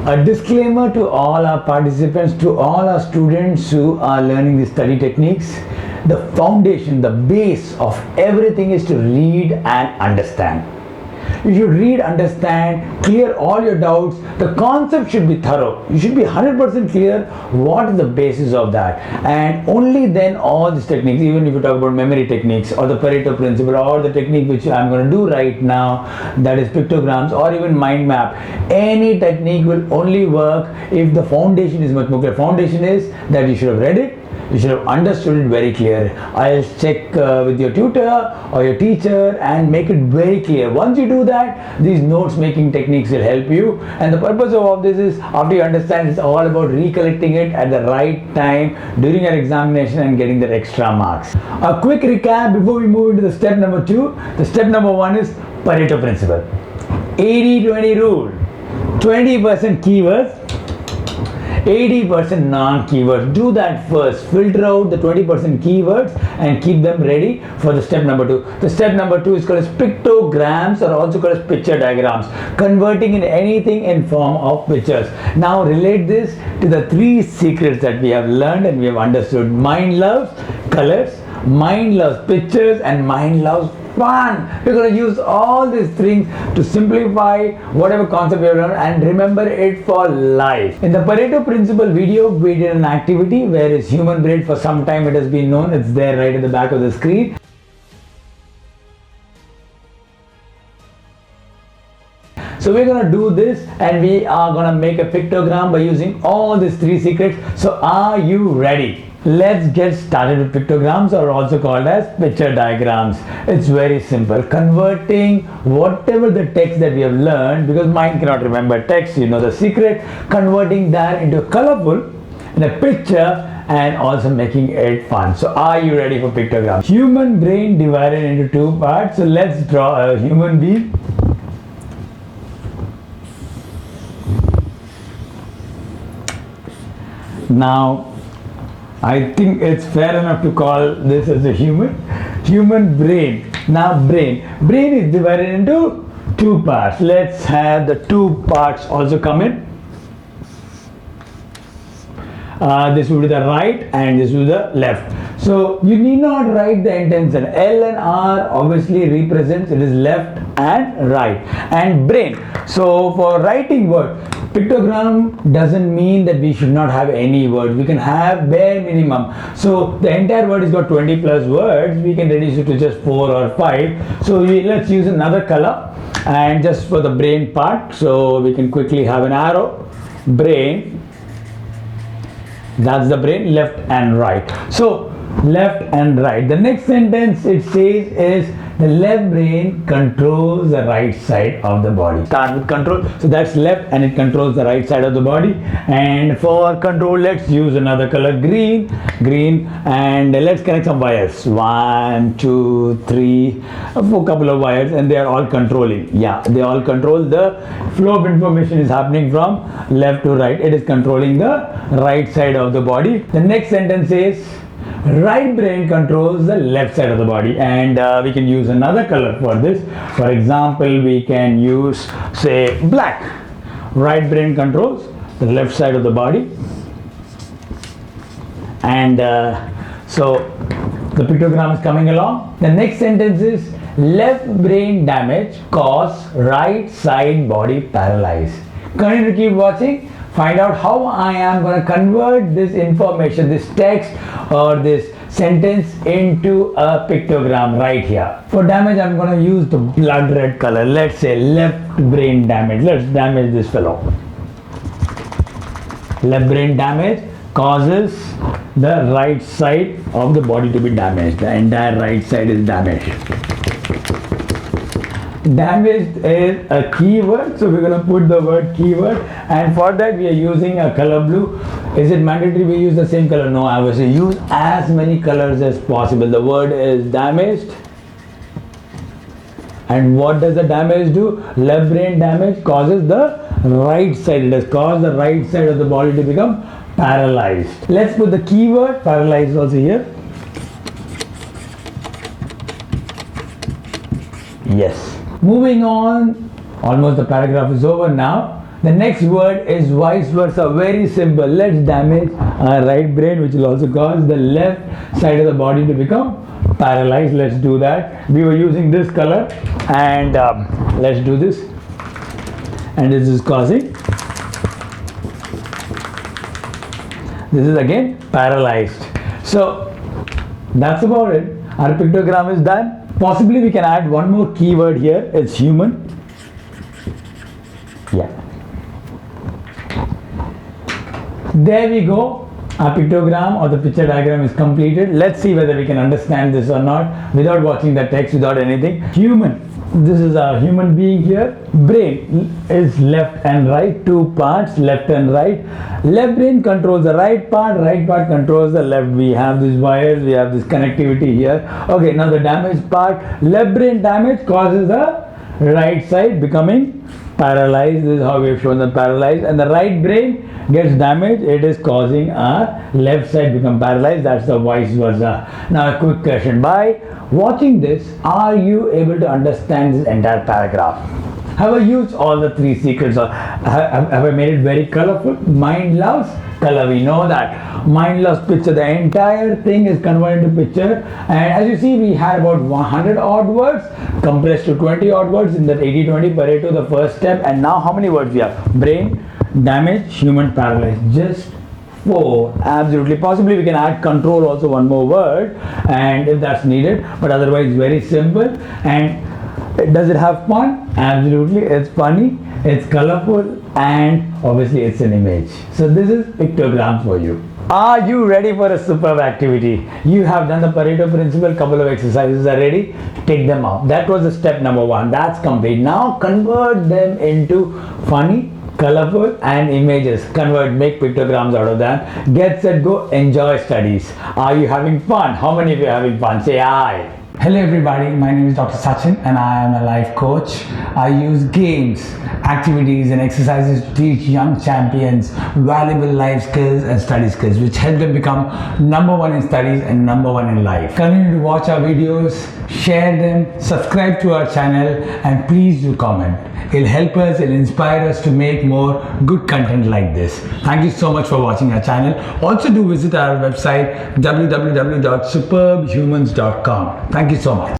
A disclaimer to all our participants, to all our students who are learning the study techniques. The foundation, the base of everything is to read and understand. You should read, understand, clear all your doubts. The concept should be thorough. You should be 100% clear what is the basis of that. And only then all these techniques, even if you talk about memory techniques or the Pareto principle or the technique which I'm going to do right now, that is pictograms or even mind map, any technique will only work if the foundation is much more clear. Foundation is that you should have read it, you should have understood it very clear. I'll check with your tutor or your teacher and make it very clear. Once you do that, these notes making techniques will help you. And the purpose of all this is, after you understand, it's all about recollecting it at the right time during your examination and getting the extra marks. A quick recap before we move into the step number 2. The step number 1 is Pareto principle. 80-20 rule. 20% keywords, 80% non-keywords. Do that first. Filter out the 20% keywords and keep them ready for the step number 2. The step number 2 is called as pictograms, or also called as picture diagrams. Converting in anything in form of pictures. Now relate this to the 3 secrets that we have learned and we have understood. Mind loves colors, mind loves pictures, and mind loves fun. We're going to use all these things to simplify whatever concept we have learned and remember it for life. In the Pareto principle video, we did an activity where is human brain. For some time it has been known. It's there right at the back of the screen. So we're going to do this and we are going to make a pictogram by using all these 3 secrets. So are you ready? Let's get started with pictograms, or also called as picture diagrams. It's very simple. Converting whatever the text that we have learned, because mind cannot remember text, you know the secret, converting that into colorful in a picture and also making it fun. So are you ready for pictograms? Human brain divided into 2 parts. So let's draw a human being. Now I think it's fair enough to call this as a human brain. Now brain is divided into 2 parts. Let's have the 2 parts also come in. This will be the right and this will be the left. So you need not write the intention. L and R obviously represents it is left and right. And brain. So for writing word, pictogram doesn't mean that we should not have any word. We can have bare minimum. So the entire word has got 20 plus words. We can reduce it to just 4 or 5. So let's use another color and just for the brain part. So we can quickly have an arrow. Brain. That's the brain, left and right. So left and right. The next sentence it says is the left brain controls the right side of the body. Start with control. So that's left and it controls the right side of the body. And for control, let's use another color, green, and let's connect some wires. 1, 2, 3, a couple of wires, and they are all controlling. Yeah, they all control the flow of information is happening from left to right. It is controlling the right side of the body. The next sentence says right brain controls the left side of the body, and we can use another color for this. For example, we can use, say, black. Right brain controls the left side of the body, and so the pictogram is coming along. The next sentence is left brain damage cause right side body paralyzed. Continue to keep watching. Find out how I am going to convert this information, this text or this sentence into a pictogram right here. For damage, I'm going to use the blood red color. Let's say left brain damage. Let's damage this fellow. Left brain damage causes the right side of the body to be damaged. The entire right side is damaged. Damaged is a keyword, so we're going to put the word keyword, and for that we are using a color blue. Is it mandatory we use the same color? No, I would say use as many colors as possible. The word is damaged, and what does the damage do? Left brain damage causes the right side. It has caused the right side of the body to become paralyzed. Let's put the keyword paralyzed also here. Yes. Moving on, almost the paragraph is over now. The next word is vice versa. Very simple. Let's damage our right brain, which will also cause the left side of the body to become paralyzed. Let's do that. We were using this color, and let's do this. And this is causing. This is again paralyzed. So that's about it. Our pictogram is done. Possibly we can add one more keyword here. It's human. Yeah. There we go. Our pictogram or the picture diagram is completed. Let's see whether we can understand this or not without watching the text, without anything. Human. This is a human being here. Brain is left and right, two parts, left and right. Left brain controls the right part controls the left. We have these wires, we have this connectivity here. Okay, now the damaged part, left brain damage causes the right side becoming paralyzed. This is how we have shown them paralyzed, and the right brain gets damaged. It is causing our left side become paralyzed. That's the vice versa. Now a quick question: by watching this, are you able to understand this entire paragraph? Have I used all the three secrets, or have I made it very colorful? Mind loves color. We know that. Mind loves picture. The entire thing is converted into picture, and as you see, we had about 100 odd words compressed to 20 odd words in that 80-20 Pareto, the first step. And now how many words we have? Brain damage, human paralyzed. Just 4. Absolutely. Possibly we can add control also, one more word, and if that's needed, but otherwise very simple. And does it have fun? Absolutely. It's funny, it's colorful, and obviously it's an image. So this is pictograms for you. Are you ready for a superb activity? You have done the Pareto principle, couple of exercises are ready. Take them out. That was the step number 1. That's complete. Now convert them into funny, colorful and images. Convert, make pictograms out of them. Get set, go, enjoy studies. Are you having fun? How many of you are having fun? Say aye. Hello everybody, my name is Dr. Sachin and I am a life coach. I use games, activities and exercises to teach young champions valuable life skills and study skills which help them become number 1 in studies and number 1 in life. Continue to watch our videos, share them, subscribe to our channel and please do comment. It'll help us, it'll inspire us to make more good content like this. Thank you so much for watching our channel. Also do visit our website www.superbhumans.com. Thank you so much.